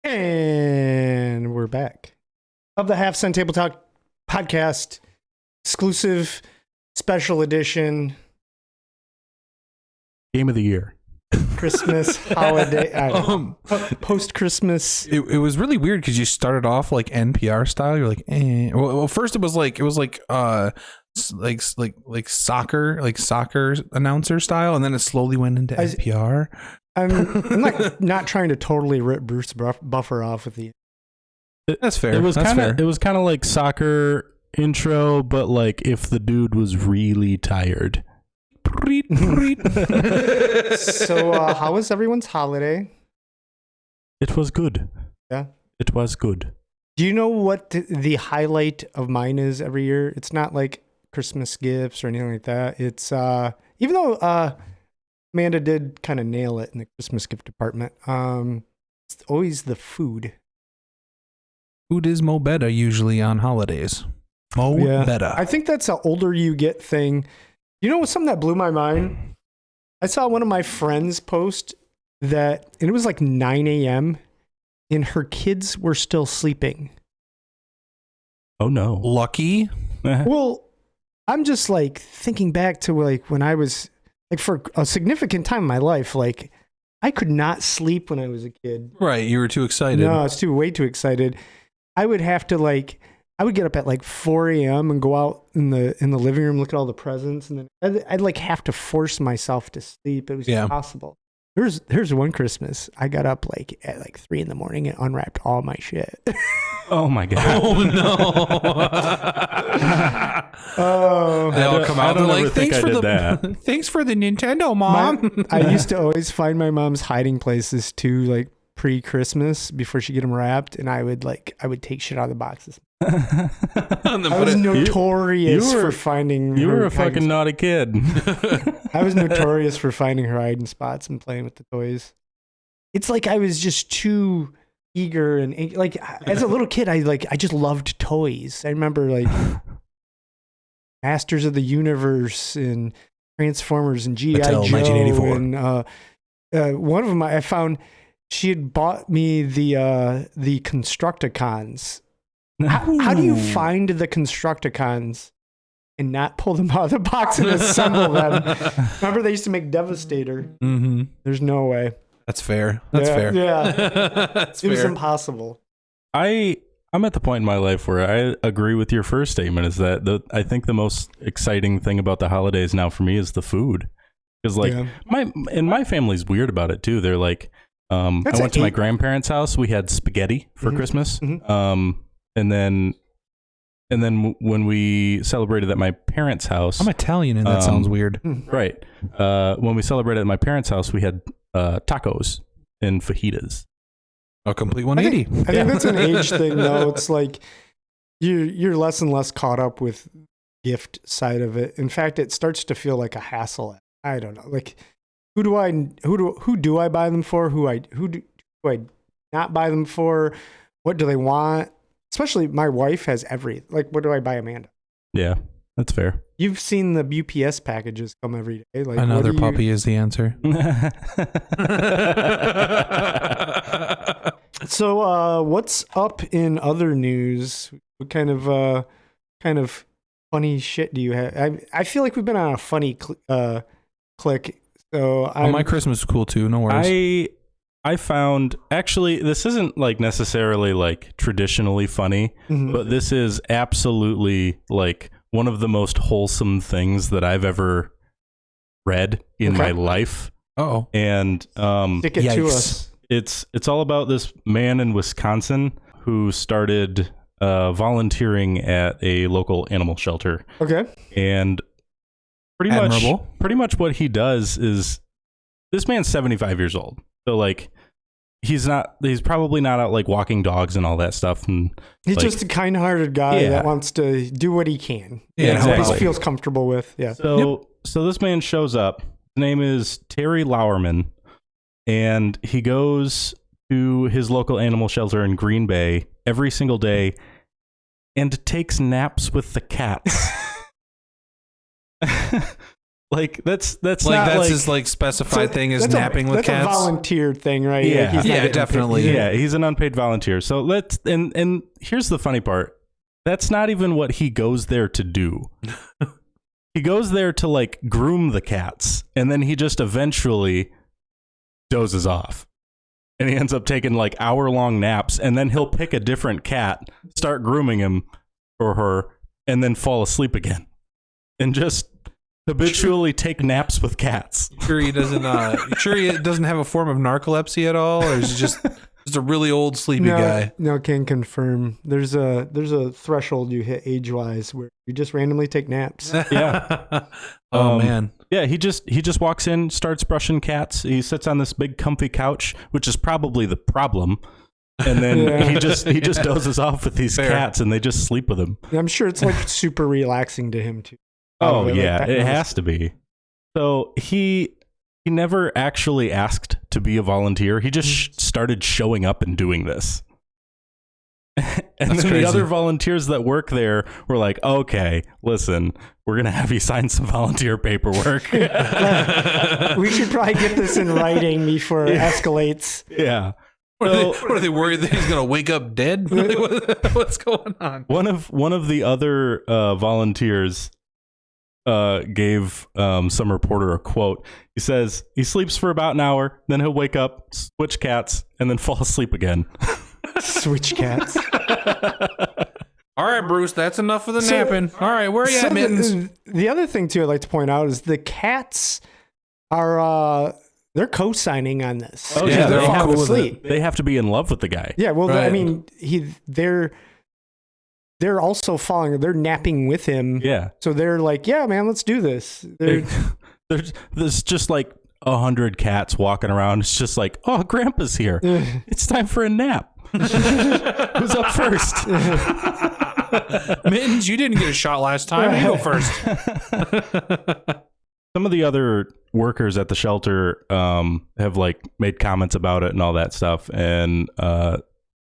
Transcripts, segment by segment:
And we're back. Of the Half Cent Table Talk podcast, exclusive special edition. Game of the year. Christmas holiday. Post-Christmas. It was really weird because you started off like NPR style. You're like, eh. Well, first it was like soccer announcer style, and then it slowly went into NPR. I'm like not trying to totally rip Bruce Buffer off with the. That's fair. It was kind of like soccer intro, but like if the dude was really tired. So, how was everyone's holiday? It was good. Yeah, it was good. Do you know what the highlight of mine is every year? It's not like Christmas gifts or anything like that. It's even though Amanda did kind of nail it in the Christmas gift department. It's always the food. Food is mo better usually on holidays. Better. I think that's an older you get thing. You know what's something that blew my mind? I saw one of my friends post that, and it was like 9 a.m. and her kids were still sleeping. Oh no. Lucky. Well, I'm just like thinking back to like when I was like for a significant time in my life, like I could not sleep when I was a kid. Right. You were too excited. No, I was way too excited. I would have to I would get up at like 4 a.m. and go out in the living room, look at all the presents, and then I'd like have to force myself to sleep. It was impossible. There's one Christmas I got up like at like 3 a.m. and unwrapped all my shit. Oh my god! Oh no! Oh, they all come out. They're like, "Thanks for that. Thanks for the Nintendo, Mom." I used to always find my mom's hiding places too, like pre-Christmas before she get them wrapped, and I would take shit out of the boxes. I was notorious for finding. You were a fucking naughty kid. I was notorious for finding her hiding spots and playing with the toys. It's like I was just too eager and like as a little kid, I just loved toys. I remember like Masters of the Universe and Transformers and G.I. Joe 1984. And one of them I found. She had bought me the Constructicons. How do you find the Constructicons and not pull them out of the box and assemble them? Remember they used to make Devastator? Mm-hmm. There's no way. That's fair. That's fair. Yeah. That's it was fair. impossible. I'm at the point in my life where I agree with your first statement is that I think the most exciting thing about the holidays now for me is the food. Because like my family's weird about it too. They're like, I went to my grandparents' house. We had spaghetti for Christmas. Mm-hmm. And then when we celebrated at my parents' house, I'm Italian and that sounds weird. Right. When we celebrated at my parents' house, we had tacos and fajitas. A complete 180. I think that's an age thing though. It's like you're less and less caught up with gift side of it. In fact, it starts to feel like a hassle. I don't know. Like who do I buy them for? Who do I not buy them for? What do they want? Especially my wife has what do I buy Amanda? Yeah, that's fair. You've seen the UPS packages come every day. Like another puppy is the answer. So what's up in other news? What kind of funny shit do you have? I feel like we've been on a funny click. So my Christmas was cool too. No worries. I found, actually, this isn't like necessarily like traditionally funny, but this is absolutely like one of the most wholesome things that I've ever read in my life. Uh-oh. And stick it to us. It's all about this man in Wisconsin who started volunteering at a local animal shelter. Okay. And pretty much what he does is, this man's 75 years old. So like he's probably not out like walking dogs and all that stuff, and he's like, just a kind-hearted guy that wants to do what he can. Yeah, exactly. What he feels comfortable with. Yeah. So this man shows up. His name is Terry Laurman, and he goes to his local animal shelter in Green Bay every single day and takes naps with the cats. Like that's like not that's like, his like specified thing is napping with that's cats. a volunteer thing, right? Yeah. Like Yeah, definitely. Yeah, he's an unpaid volunteer. So and here's the funny part. That's not even what he goes there to do. He goes there to like groom the cats, and then he just eventually dozes off. And he ends up taking like hour-long naps, and then he'll pick a different cat, start grooming him or her, and then fall asleep again. And just habitually take naps with cats. Sure he doesn't have a form of narcolepsy at all, or is he just a really old sleepy guy? No, can confirm. There's a threshold you hit age-wise where you just randomly take naps. Yeah. Man. Yeah, he just walks in, starts brushing cats. He sits on this big comfy couch, which is probably the problem. And then he just dozes off with these cats, and they just sleep with him. I'm sure it's like super relaxing to him too. Oh yeah, it has to be. So he never actually asked to be a volunteer. He just started showing up and doing this. And then the other volunteers that work there were like, okay, listen, we're going to have you sign some volunteer paperwork. We should probably get this in writing before it escalates. Yeah. What are they worried that he's going to wake up dead? What's going on? One of the other volunteers gave some reporter a quote. He says, he sleeps for about an hour, then he'll wake up, switch cats, and then fall asleep again. Switch cats. All right, Bruce, that's enough for the napping. All right, where are you at, Mittens? The other thing, too, I'd like to point out is the cats are, they're co-signing on this. Oh, yeah, they're falling asleep. They have to be in love with the guy. Yeah, well, right. I mean, they're also they're napping with him. Yeah. So they're like, yeah, man, let's do this. There's just like 100 cats walking around. It's just like, oh, Grandpa's here. It's time for a nap. Who's up first? Mittens, you didn't get a shot last time. You go first. Some of the other workers at the shelter have like made comments about it and all that stuff, and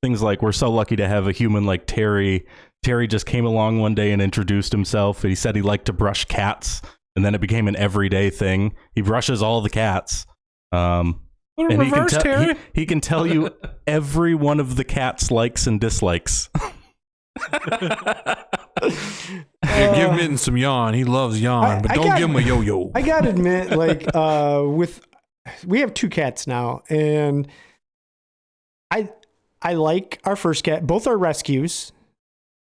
things like, we're so lucky to have a human like Terry. Terry just came along one day and introduced himself. He said he liked to brush cats, and then it became an everyday thing. He brushes all the cats. What a and reverse, Terry. he can tell you every one of the cat's likes and dislikes. Give Mittens some yawn. He loves yawn, but don't give him a yo-yo. I gotta admit, like, we have 2 cats now, and I like our first cat. Both are rescues.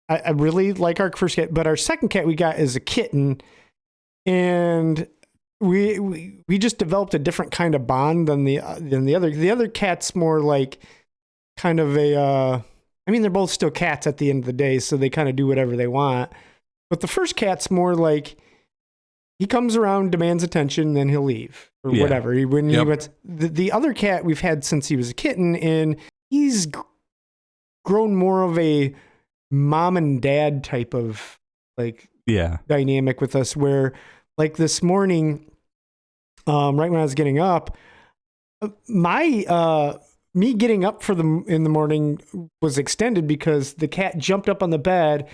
I really like our first cat, but our second cat we got is a kitten, and we just developed a different kind of bond than the other. The other cat's more like kind of a. I mean, they're both still cats at the end of the day, so they kind of do whatever they want. But the first cat's more like he comes around, demands attention, then he'll leave or whatever. The other cat we've had since he was a kitten, and he's grown more of a mom and dad type of like dynamic with us, where like this morning, right when I was getting up, me getting up in the morning was extended because the cat jumped up on the bed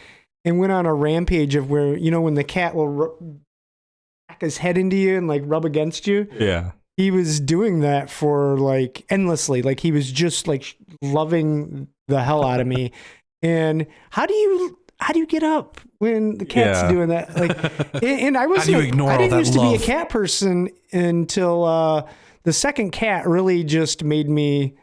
and went on a rampage of where, you know, when the cat will back his head into you and like rub against you. Yeah. He was doing that for like endlessly. Like he was just like loving the hell out of me. And how do you get up when the cat's doing that? Like, and I wasn't, I didn't used to be a cat person until the second cat really just made me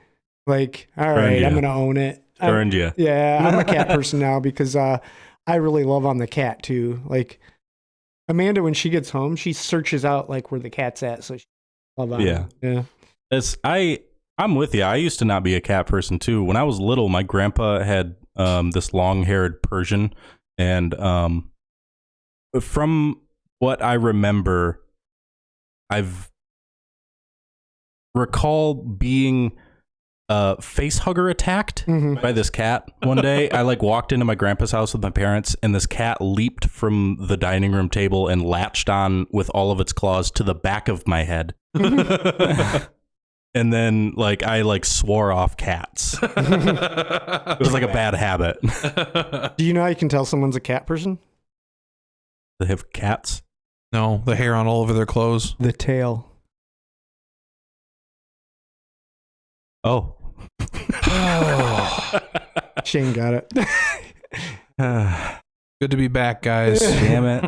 like, all right, I'm going to own it. Earned you. Yeah, I'm a cat person now because I really love on the cat too. Like Amanda, when she gets home, she searches out like where the cat's at. So she love on it. Yeah. I'm with you. I used to not be a cat person too. When I was little, my grandpa had this long-haired Persian, and from what I remember, I've recall being face hugger attacked by this cat one day. I like walked into my grandpa's house with my parents, and this cat leaped from the dining room table and latched on with all of its claws to the back of my head. And then like I like swore off cats. It was like a bad habit. Do you know how you can tell someone's a cat person? They have cats? No, the hair on all over their clothes. The tail. Oh. Shane got it. Good to be back, guys. Damn it.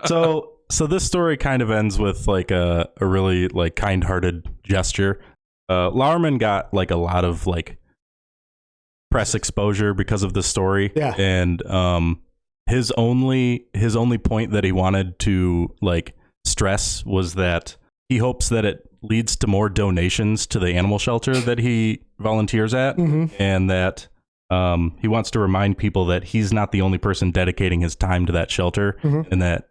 So this story kind of ends with like a really like kind-hearted gesture. Laurman got like a lot of like press exposure because of this story. Yeah. And his only point that he wanted to like stress was that he hopes that it leads to more donations to the animal shelter that he volunteers at, and that he wants to remind people that he's not the only person dedicating his time to that shelter, and that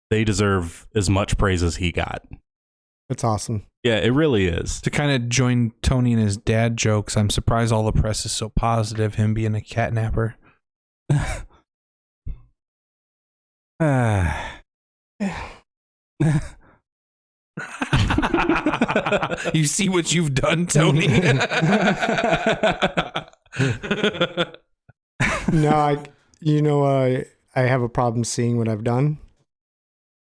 they deserve as much praise as he got. That's awesome. Yeah, it really is. To kind of join Tony and his dad jokes, I'm surprised all the press is so positive, him being a catnapper. You see what you've done, Tony? No, I have a problem seeing what I've done.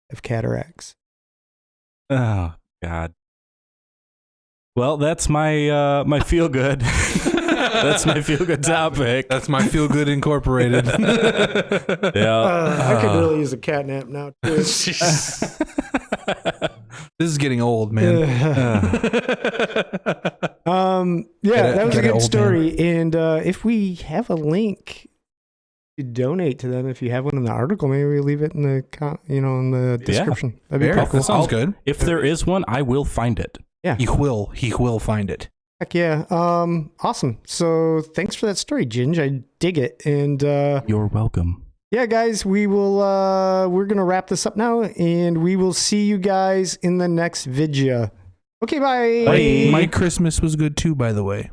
I have cataracts. Oh God. Well, that's my my feel good. That's my feel good topic. That's my feel good incorporated. Yeah. I could really use a catnap now too. This is getting old, man. That was a good story. And if we have a link to donate to them, if you have one in the article, maybe we leave it in the in the description. Yeah. That'd be pretty cool. That sounds good. If there is one, I will find it. Yeah, he will find it. Heck yeah. Awesome. So thanks for that story, Ginge. I dig it. And you're welcome. Yeah, guys, we're gonna wrap this up now, and we will see you guys in the next video. Okay, bye. My Christmas was good too, by the way.